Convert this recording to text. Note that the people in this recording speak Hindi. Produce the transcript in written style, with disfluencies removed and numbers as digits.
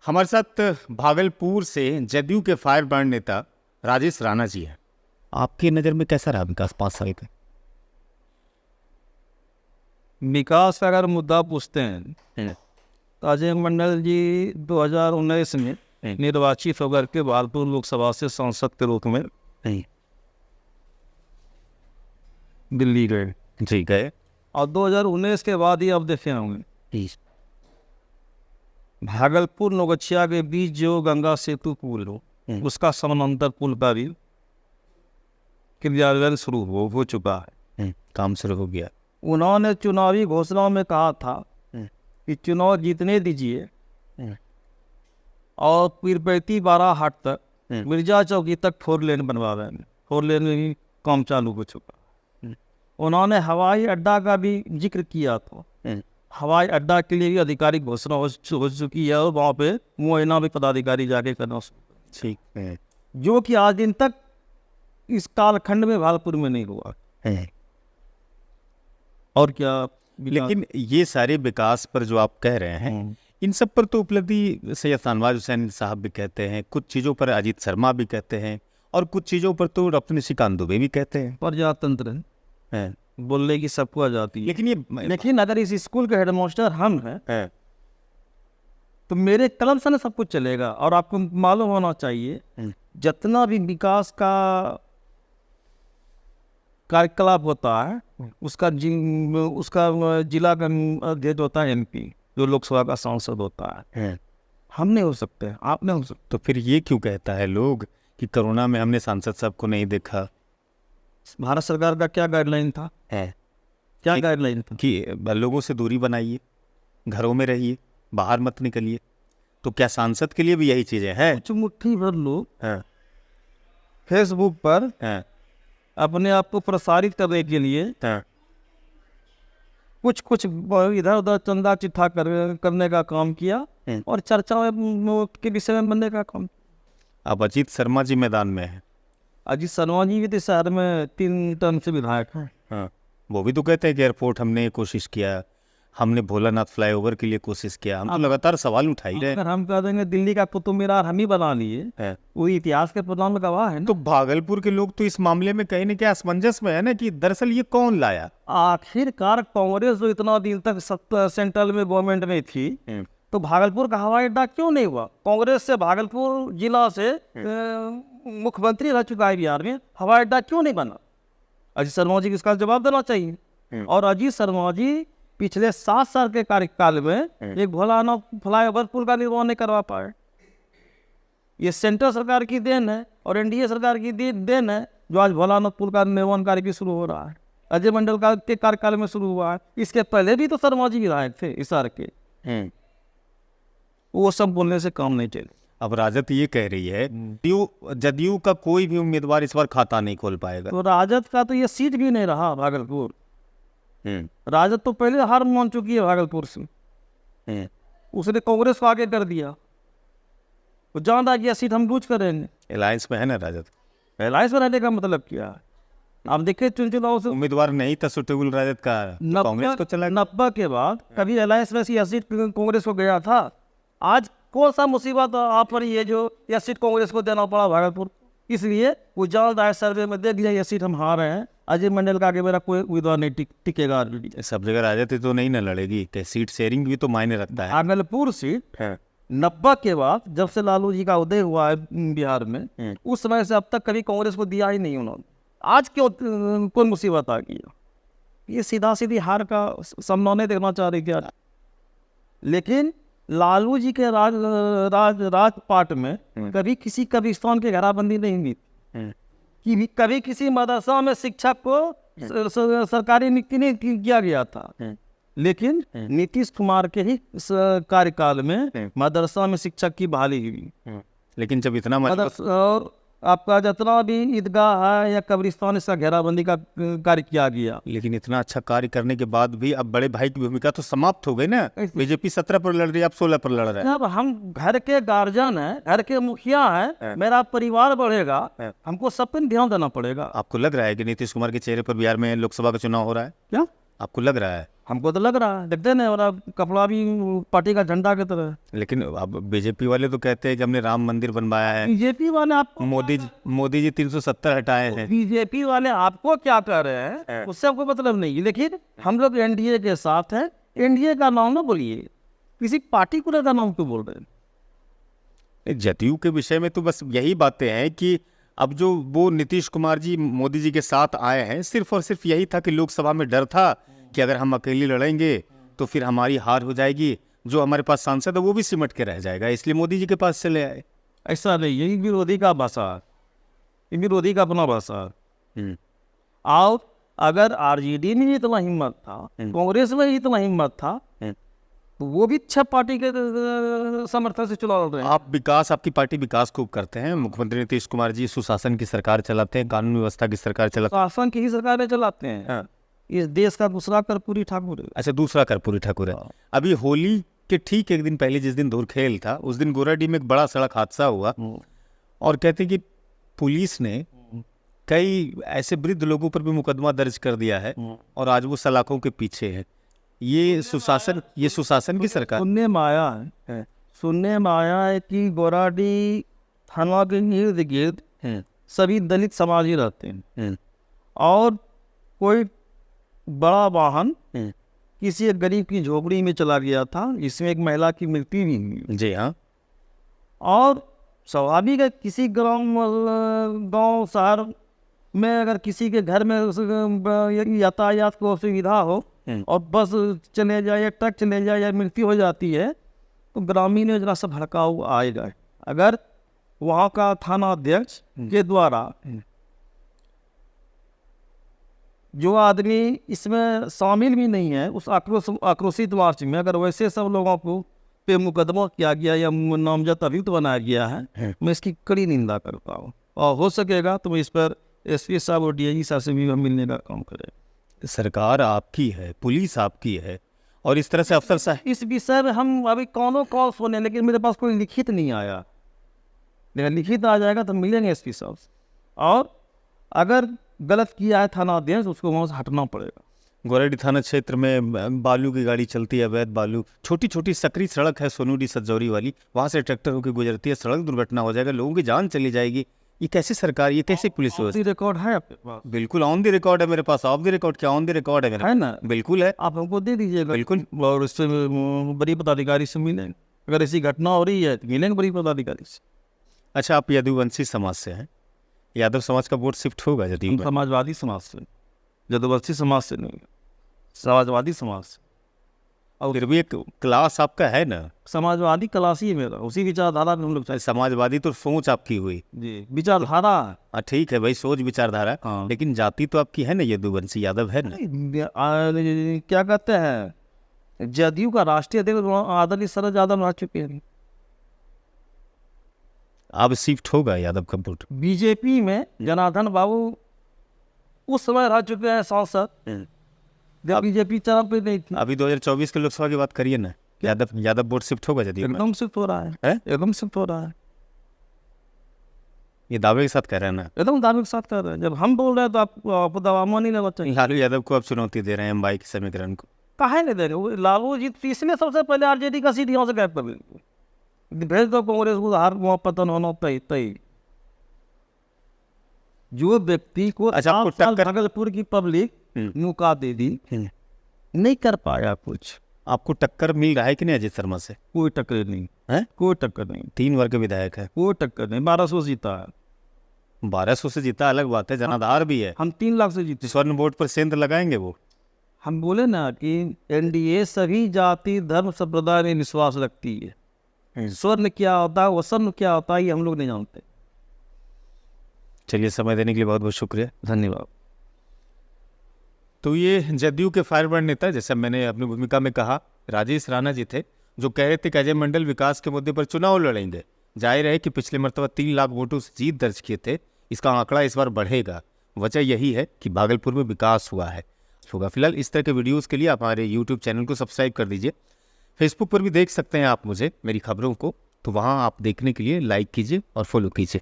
हमारे साथ भागलपुर से जदयू के फायर ब्रांड नेता राजेश राणा जी हैं। आपकी नज़र में कैसा रहा विकास 5 साल का? विकास का अगर मुद्दा पूछते हैं तो अजय मंडल जी 2019 में निर्वाचित होकर के भागलपुर लोकसभा से सांसद के रूप में दिल्ली गए जी गए। और 2019 के बाद ही अब देखे होंगे भागलपुर नौगछिया के बीच जो गंगा सेतु पुल हो उसका समानांतर पुल का भी क्रियान्वयन शुरू हो चुका है। काम शुरू हो गया। उन्होंने चुनावी घोषणाओं में कहा था कि चुनाव जीतने दीजिए और पीरपैती बाराहाट तक मिर्जा चौकी तक 4 लेन बनवा रहे हैं। 4 लेन में ही काम चालू हो चुका। उन्होंने हवाई अड्डा का भी जिक्र किया था। हवाई अड्डा के लिए भी आधिकारिक घोषणा हो चुकी है और वहाँ पे मुआयना भी पदाधिकारी जाके करना ठीक है, जो कि आज दिन तक इस कालखंड में भागलपुर में नहीं हुआ है। और क्या लेकिन ये सारे विकास पर जो आप कह रहे हैं इन सब पर तो उपलब्धि सैयद शाहनवाज हुसैन साहब भी कहते हैं, कुछ चीज़ों पर अजीत शर्मा भी कहते हैं और कुछ चीज़ों पर तो डॉक्टर निशिकांत दुबे भी कहते हैं। प्रजातंत्र है बोलने की सबको आजादी है। लेकिन अगर इस स्कूल के हेडमास्टर हम हैं तो मेरे कलम से ना सब कुछ चलेगा। और आपको मालूम होना चाहिए जितना भी विकास का कार्यकलाप होता है उसका जिला का अध्यक्ष होता है MP, जो लोकसभा का सांसद होता है। हम नहीं हो सकते, आप नहीं हो सकते। तो फिर ये क्यों कहता है लोग कि कोरोना में हमने सांसद साहब को नहीं देखा? भारत सरकार का क्या गाइडलाइन था? क्या गाइडलाइन था कि लोगों से दूरी बनाइए, घरों में रहिए, बाहर मत निकलिए। तो क्या सांसद के लिए भी यही चीजें हैं? कुछ मुट्ठी भर लोग फेसबुक पर अपने आप को प्रसारित करने के लिए कुछ इधर उधर चंदा चिट्ठा करने का काम किया और चर्चा के विषय में बनने का काम। अब अजीत शर्मा जी मैदान में है। अजीत शर्मा जी भी तो शहर में 3 टर्म से विधायक हैं। वो भी तो कहते हैं कि एयरपोर्ट हमने कोशिश किया, हमने भोलानाथ फ्लाईओवर के लिए कोशिश किया। हम तो लगातार सवाल उठाई रहे। अगर हम कह देंगे दिल्ली का कुतुब मीनार हम ही बना लिए, वो इतिहास के पन्नों में गवाह है ना। तो भागलपुर के लोग तो इस मामले में कहीं न कहीं असमंजस में है ना कि दरअसल ये कौन लाया। आखिरकार कांग्रेस जो इतना दिन तक सेंट्रल में गवर्नमेंट में थी तो भागलपुर का हवाई अड्डा क्यों नहीं हुआ? कांग्रेस से भागलपुर जिला से मुख्यमंत्री रह चुका है बिहार में, हवाई अड्डा क्यों नहीं बना? अजीत शर्मा जी को इसका जवाब देना चाहिए। और अजीत शर्मा जी पिछले 7 साल के कार्यकाल में एक भोलानाथ फ्लाईओवर पुल का निर्माण नहीं करवा पाए। ये सेंट्रल सरकार की देन है और NDA सरकार की देन है जो आज भोलानाथ पुल का निर्माण कार्य भी शुरू हो रहा है। अजय मंडल के कार्यकाल में शुरू हुआ है। इसके पहले भी तो शर्मा जी विधायक थे हिसार के। वो सब बोलने से काम नहीं चले। अब राजद ये कह रही है जदयू का कोई भी उम्मीदवार इस बार खाता नहीं खोल पाएगा। तो राजद का तो ये सीट भी नहीं रहा भागलपुर। राजद तो पहले हार मान चुकी है भागलपुर से। उसने कांग्रेस को आगे कर दिया। वो जान रहा कि सीट हम लूज करेंगे। अलायंस में है ना राजद। अलायंस में रहने का मतलब क्या है? आप देखिए चुनाव से उम्मीदवार नहीं था सुटेबल राजद का, कांग्रेस को चला। 90 के बाद कभी अलायंस में सीट कांग्रेस को गया था? आज कौन सा मुसीबत आप पर ये जो यह सीट कांग्रेस को देना पड़ा भागलपुर? इसलिए वो जल्द आए सर्वे में देख लिया ये सीट हम हार रहे हैं। अजय मंडल का आगे मेरा कोई उम्मीदवार नहीं टिकेगा। सब जगह राजद तो नहीं न लड़ेगी, सीट शेयरिंग भी तो मायने रखता है। भागलपुर सीट 90 के बाद जब से लालू जी का उदय हुआ है बिहार में, उस समय से अब तक कभी कांग्रेस को दिया ही नहीं उन्होंने। आज क्यों कौन मुसीबत आ गई? ये सीधा सीधी हार का सामना नहीं देखना चाह रही क्या? लेकिन लालू जी के राजपाट में कभी किसी कब्रिस्तान की घेराबंदी नहीं हुई कि कभी किसी मदरसा में शिक्षक को सरकारी नियुक्ति नहीं किया गया था। लेकिन नीतीश कुमार के ही कार्यकाल में मदरसा में शिक्षक की बहाली हुई। लेकिन जब इतना और आपका जितना भी ईदगाह है या कब्रिस्तान, इसका घेराबंदी का कार्य किया गया। लेकिन इतना अच्छा कार्य करने के बाद भी अब बड़े भाई की भूमिका तो समाप्त हो गई ना। बीजेपी 17 पर लड़ रही है, अब 16 पर लड़ रहा है। अब हम घर के गार्जियन हैं, घर के मुखिया हैं, मेरा परिवार बढ़ेगा, हमको सब पर ध्यान देना पड़ेगा। आपको लग रहा है कि नीतीश कुमार के चेहरे पर बिहार में लोकसभा का चुनाव हो रहा है? क्या आपको लग रहा है? हमको तो लग रहा है, देखते ना, और अब कपड़ा भी पार्टी का झंडा की तरह। लेकिन अब बीजेपी वाले तो कहते हैं कि हमने राम मंदिर बनवाया है, बीजेपी वाले आपको, मोदी जी 370 हटाए हैं। बीजेपी वाले आपको क्या कर रहे हैं उससे आपको मतलब नहीं। लेकिन हम लोग एनडीए के साथ हैं, एनडीए का नाम ना बोलिए, किसी पार्टिकुलर का नाम क्यों बोल रहे हैं? जदयू के विषय में तो बस यही बातें हैं कि अब जो वो नीतीश कुमार जी मोदी जी के साथ आए हैं, सिर्फ और सिर्फ यही था कि लोकसभा में डर था कि अगर हम अकेले लड़ेंगे तो फिर हमारी हार हो जाएगी, जो हमारे पास सांसद है वो भी सिमट के रह जाएगा, इसलिए मोदी जी के पास चले आए। ऐसा नहीं, यही विरोधी का भाषा, ये विरोधी का अपना भाषा। और अगर आरजेडी में इतना हिम्मत था, कांग्रेस में इतना हिम्मत था, तो वो भी 6 पार्टी के समर्थन से चुनाव लड़ रहे हैं। आपकी पार्टी विकास खूब करते हैं, मुख्यमंत्री नीतीश कुमार जी सुशासन की सरकार चलाते हैं, कानून व्यवस्था की सरकार चलाते हैं। शासन की ही सरकारें चलाते हैं। इस देश का दूसरा कर्पूरी ठाकुर है। अच्छा, दूसरा कर्पूरी ठाकुर है। अभी होली के ठीक एक दिन पहले, जिस दिन धुरखेल था, उस दिन गोराडीह में एक बड़ा सड़क हादसा हुआ, और कहते हैं कि पुलिस ने कई ऐसे वृद्ध लोगों पर भी मुकदमा दर्ज कर दिया है, और आज वो सलाखों के पीछे है। ये सुशासन की सरकार। सुनने में आया है कि गोराडीह थाना के इर्द गिर्द सभी दलित समाजी रहते हैं, और कोई बड़ा वाहन किसी एक गरीब की झोपड़ी में चला गया था, इसमें एक महिला की मृत्यु भी हुई। जी हाँ। और स्वाभाविक है, किसी गांव शहर में अगर किसी के घर में यातायात को सुविधा हो और बस चले जाए या ट्रक चले जाए या मृत्यु हो जाती है, तो ग्रामीण जरा सा भड़काऊ आएगा। अगर वहाँ का थाना अध्यक्ष के द्वारा जो आदमी इसमें शामिल भी नहीं है उस आक्रोशित मार्च में, अगर वैसे सब लोगों को पे मुकदमा किया गया या नामजद अभियुक्त बनाया गया है, मैं इसकी कड़ी निंदा करता हूँ। और हो सकेगा तो मैं इस पर एसपी साहब और डीआईजी साहब से भी मिलने का काम करें। सरकार आपकी है, पुलिस आपकी है, और इस तरह से अफसर साहब, इस विषय में हम अभी कौन कॉल सुने, लेकिन मेरे पास कोई लिखित नहीं आया। लेकिन लिखित आ जाएगा तो मिलेंगे एसपी साहब से, और अगर गलत किया है थाना अध्यक्ष, उसको वहाँ से हटना पड़ेगा। गोराडीह थाना क्षेत्र में बालू की गाड़ी चलती है, अवैध बालू, छोटी छोटी सकरी सड़क है सोनूडी सज्जौरी वाली, वहाँ से ट्रैक्टर होकर गुजरती है, सड़क दुर्घटना हो जाएगा, लोगों की जान चली जाएगी। ये कैसी सरकार, ये कैसी पुलिस व्यवस्था? रिकॉर्ड है आपके पास? बिल्कुल ऑन द रिकॉर्ड है मेरे पास। ऑफ द रिकॉर्ड क्या, ऑन द रिकॉर्ड है मेरे है ना? बिल्कुल है, आप हमको दे दीजिएगा। बिल्कुल। और उससे बड़ी पदाधिकारी से मिलेंगे, अगर ऐसी घटना हो रही है तो मिलेंगे बड़ी पदाधिकारी से। अच्छा, आप यदुवंशी समाज से हैं, यादव समाज का वोट शिफ्ट होगा यदि? समाजवादी समाज से, यदुवंशी समाज से नहीं, समाजवादी समाज से। और फिर भी एक क्लास आपका है ना, समाजवादी क्लास ही है मेरा, उसी विचारधारा में हम लोग। समाजवादी तो सोच आपकी हुई जी, विचारधारा। हाँ ठीक है भाई, सोच विचारधारा। हाँ। लेकिन जाति तो आपकी है ना, यदुवंशी यादव है ना? क्या कहते हैं, जदयू का राष्ट्रीय अध्यक्ष आदरणीय शरद यादव रह चुके हैं। अब शिफ्ट होगा यादव का वोट? बीजेपी में जनार्दन बाबू उस समय रह चुके हैं सांसद, जब बीजेपी चरण पे नहीं थी। अभी 2024 के लोकसभा की बात करिए ना, यादव वोट शिफ्ट होगा जदयू? एकदम शिफ्ट हो रहा है, एकदम शिफ्ट हो रहा है। ये दावे के साथ कह रहे हैं ना? एकदम दावे के साथ कह रहे हैं। जब हम बोल रहे हैं तो आपको दावा नहीं लेना चाहिए। लालू यादव को आप चुनौती दे रहे हैं एमवाई के समीकरण को? काहे नहीं दे रहे? लालू जी इसने सबसे पहले आरजेडी का सीट यहाँ से गायब कर दी, भेज दो कांग्रेस को, हार वहाँ पतन होना तय। जो व्यक्ति को भागलपुर की पब्लिक मौका दे दी, नहीं कर पाया कुछ। आपको टक्कर मिल रहा है कि नहीं अजय शर्मा से? कोई टक्कर नहीं है, कोई टक्कर नहीं। 3 वर्ग विधायक है, कोई टक्कर नहीं। 1200 जीता है। 1200 से जीता अलग बात है, जनाधार भी है। हम 3 लाख से जीते। स्वर्ण वोट पर सेंध लगाएंगे वो? हम बोले ना कि एनडीए सभी जाति धर्म संप्रदाय में विश्वास रखती है। स्वर्ण क्या होता है, वसन क्या होता है, ये हम लोग नहीं जानते। चलिए, समय देने के लिए बहुत बहुत शुक्रिया, धन्यवाद। तो ये जदयू के फायरब्रांड नेता, जैसे मैंने अपनी भूमिका में कहा, राजेश राणा जी थे, जो कह रहे थे कि अजय मंडल विकास के मुद्दे पर चुनाव लड़ेंगे। जाहिर है कि पिछले मरतबा 3 लाख वोटों से जीत दर्ज किए थे, इसका आंकड़ा इस बार बढ़ेगा। वजह यही है कि भागलपुर में विकास हुआ है। फिलहाल इस तरह के वीडियोस के लिए आप हमारे यूट्यूब चैनल को सब्सक्राइब कर दीजिए। फेसबुक पर भी देख सकते हैं आप मुझे, मेरी खबरों को, तो वहाँ आप देखने के लिए लाइक कीजिए और फॉलो कीजिए।